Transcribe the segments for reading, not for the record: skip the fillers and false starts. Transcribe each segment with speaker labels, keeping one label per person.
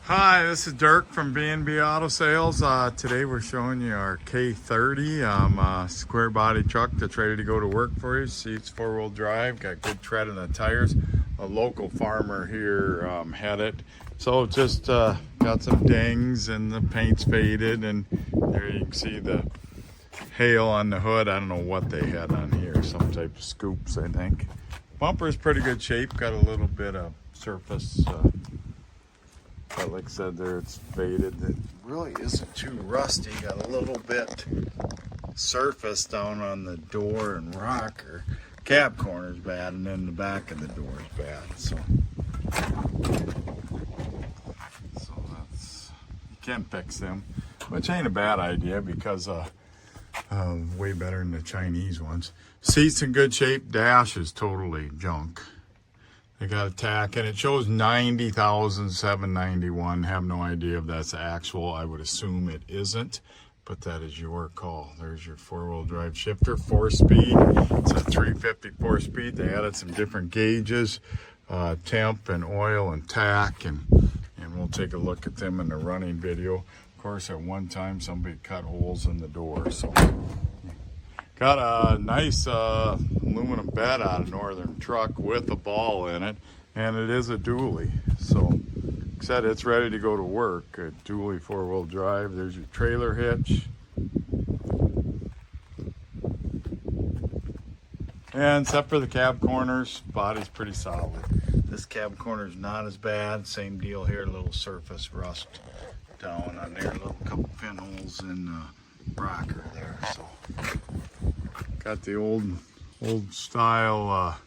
Speaker 1: Hi, this is Dirk from B&B Auto Sales. Today we're showing you our K30 square body truck that's ready to go to work for you. See, it's four-wheel drive, got good tread in the tires. A local farmer here had it. So just got some dings and the paint's faded, and there you can see the hail on the hood. I don't know what they had on here, some type of scoops, I think. Bumper's pretty good shape, got a little bit of surface. But like I said, there it's faded. It really isn't too rusty. Got a little bit surface down on the door and rocker. Cab corner's bad, and then the back of the door is bad. So that's, you can fix them, which ain't a bad idea because way better than the Chinese ones. Seats in good shape. Dash is totally junk. They got a tack, and it shows 90,791. Have no idea if that's actual. I would assume it isn't, but that is your call. There's your four-wheel drive shifter, 4-speed. It's a 350 4-speed. They added some different gauges, temp and oil and tack, and we'll take a look at them in the running video. Of course, at one time, somebody cut holes in the door, so. Got a nice aluminum bed out of Northern Truck with a ball in it, and it is a dually. So, like I said, it's ready to go to work. A dually four-wheel drive. There's your trailer hitch. And except for the cab corners, body's pretty solid. This cab corner's not as bad. Same deal here, a little surface rust down on there. A little couple pinholes in the rocker there. So. Got the old style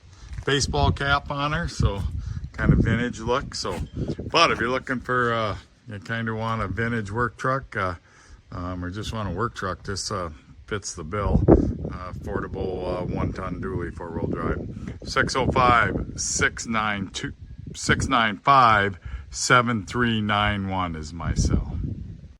Speaker 1: baseball cap on her, so kind of vintage look. So, but if you're looking for you kind of want a vintage work truck or just want a work truck, this fits the bill. Affordable 1-ton dually four-wheel drive. 605-695-7391 is my cell.